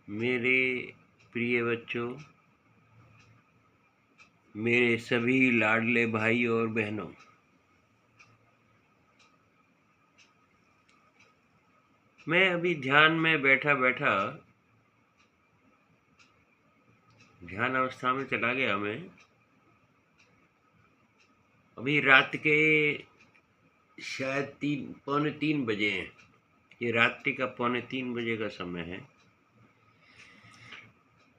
मेरे प्रिय बच्चों, मेरे सभी लाडले भाई और बहनों, मैं अभी ध्यान में बैठा बैठा ध्यान अवस्था में चला गया। मैं अभी रात के शायद 3 पौने 3 बजे हैं। ये रात्रि का 3:45 का समय है।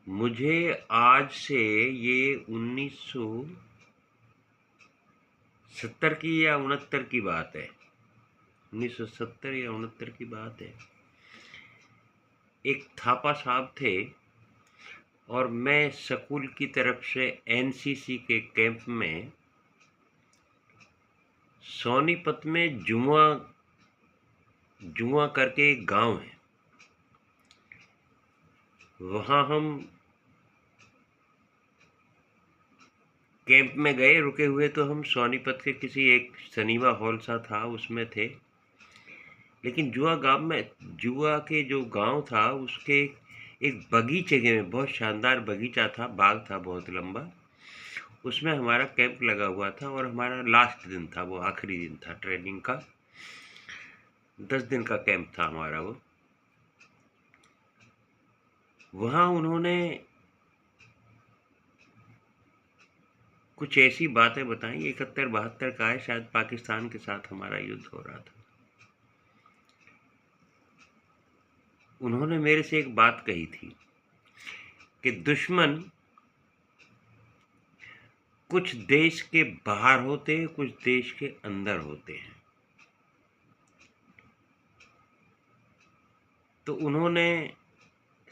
मुझे आज से ये 1970 की या 69 की बात है। 1970 या 69 की बात है। एक थापा साहब थे और मैं स्कूल की तरफ से एनसीसी के कैंप में सोनीपत में जुआ करके एक गांव है, वहाँ हम कैंप में गए। रुके हुए तो हम सोनीपत के किसी एक सनीवा हॉल सा था उसमें थे, लेकिन जुआ के जो गांव था उसके एक बगीचे में, बहुत शानदार बगीचा था, बाग था बहुत लंबा, उसमें हमारा कैंप लगा हुआ था और हमारा लास्ट दिन था, वो आखिरी दिन था ट्रेनिंग का। 10 दिन का कैंप था हमारा वो। वहाँ उन्होंने कुछ ऐसी बातें बताई। 71-72 का है शायद, पाकिस्तान के साथ हमारा युद्ध हो रहा था। उन्होंने मेरे से एक बात कही थी कि दुश्मन कुछ देश के बाहर होते हैं, कुछ देश के अंदर होते हैं। तो उन्होंने,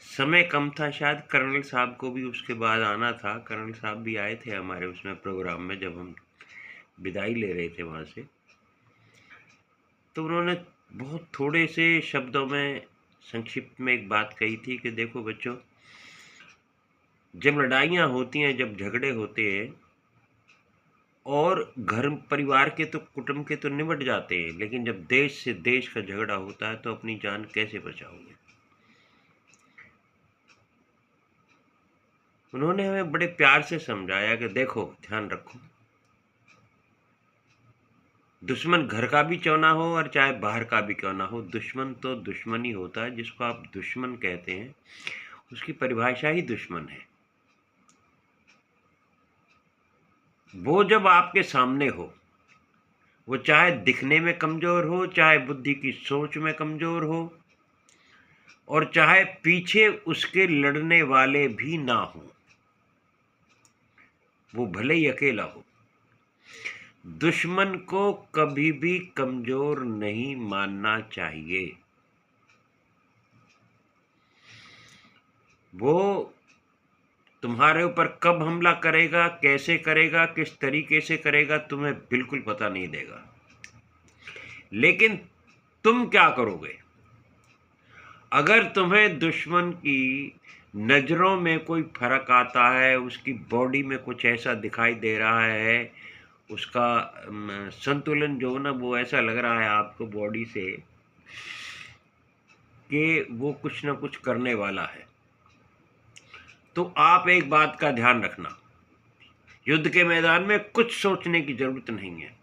समय कम था, शायद कर्नल साहब को भी उसके बाद आना था। कर्नल साहब भी आए थे हमारे उसमें प्रोग्राम में जब हम विदाई ले रहे थे वहाँ से। तो उन्होंने बहुत थोड़े से शब्दों में संक्षिप्त में एक बात कही थी कि देखो बच्चों, जब लड़ाइयाँ होती हैं, जब झगड़े होते हैं और घर परिवार के तो कुटुंब के तो निपट जाते हैं, लेकिन जब देश से देश का झगड़ा होता है तो अपनी जान कैसे बचाओगे। उन्होंने हमें बड़े प्यार से समझाया कि देखो, ध्यान रखो, दुश्मन घर का भी क्यों ना हो और चाहे बाहर का भी क्यों ना हो, दुश्मन तो दुश्मन ही होता है। जिसको आप दुश्मन कहते हैं उसकी परिभाषा ही दुश्मन है। वो जब आपके सामने हो, वो चाहे दिखने में कमजोर हो, चाहे बुद्धि की सोच में कमजोर हो, और चाहे पीछे उसके लड़ने वाले भी ना हो, वो भले ही अकेला हो, दुश्मन को कभी भी कमजोर नहीं मानना चाहिए। वो तुम्हारे ऊपर कब हमला करेगा, कैसे करेगा, किस तरीके से करेगा, तुम्हें बिल्कुल पता नहीं देगा। लेकिन तुम क्या करोगे? अगर तुम्हें दुश्मन की नज़रों में कोई फर्क आता है, उसकी बॉडी में कुछ ऐसा दिखाई दे रहा है, उसका संतुलन जो ना वो ऐसा लग रहा है आपको बॉडी से कि वो कुछ ना कुछ करने वाला है, तो आप एक बात का ध्यान रखना, युद्ध के मैदान में कुछ सोचने की जरूरत नहीं है।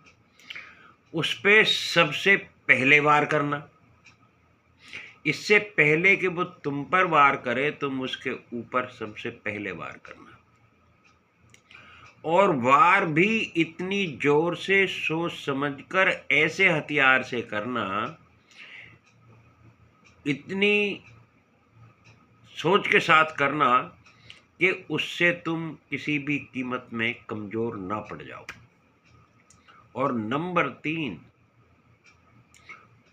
उस पे सबसे पहले वार करना। इससे पहले कि वो तुम पर वार करे, तुम उसके ऊपर सबसे पहले वार करना। और वार भी इतनी जोर से, सोच समझकर, ऐसे हथियार से करना, इतनी सोच के साथ करना कि उससे तुम किसी भी कीमत में कमजोर ना पड़ जाओ। और नंबर 3,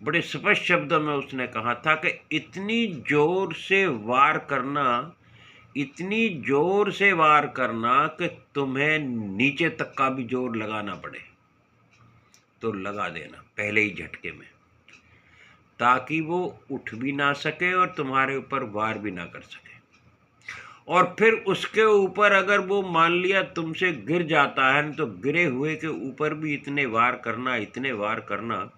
बड़े स्पष्ट शब्दों में उसने कहा था कि इतनी जोर से वार करना, इतनी जोर से वार करना कि तुम्हें नीचे तक का भी जोर लगाना पड़े तो लगा देना पहले ही झटके में, ताकि वो उठ भी ना सके और तुम्हारे ऊपर वार भी ना कर सके। और फिर उसके ऊपर अगर वो मान लिया तुमसे गिर जाता है, तो गिरे हुए के ऊपर भी इतने वार करना, इतने वार करना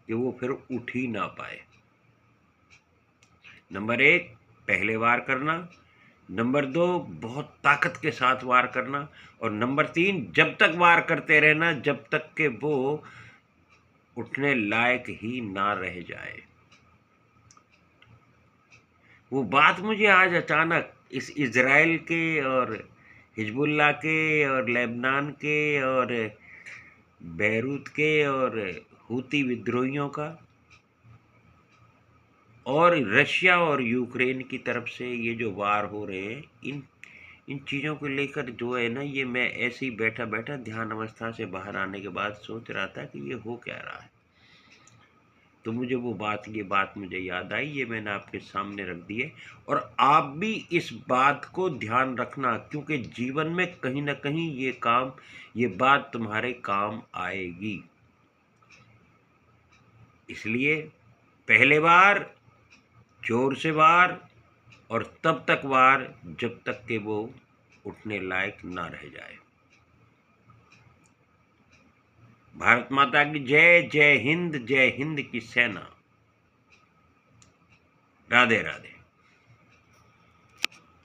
कि वो फिर उठ ही ना पाए। नंबर 1, पहले वार करना, नंबर 2 बहुत ताकत के साथ वार करना, और नंबर 3 जब तक वार करते रहना जब तक कि वो उठने लायक ही ना रह जाए। वो बात मुझे आज अचानक इस इज़राइल के और हिजबुल्लाह के और लेबनान के और बैरूत के और हूती विद्रोहियों का और रशिया और यूक्रेन की तरफ से ये जो वार हो रहे हैं, इन इन चीज़ों को लेकर जो है ना, ये मैं ऐसे ही बैठा बैठा ध्यान अवस्था से बाहर आने के बाद सोच रहा था कि ये हो क्या रहा है। तो मुझे ये बात मुझे याद आई, ये मैंने आपके सामने रख दी है। और आप भी इस बात को ध्यान रखना, क्योंकि जीवन में कहीं ना कहीं ये बात तुम्हारे काम आएगी। इसलिए पहले बार जोर से वार, और तब तक वार जब तक कि वो उठने लायक ना रह जाए। भारत माता की जय। जय हिंद की सेना। राधे राधे।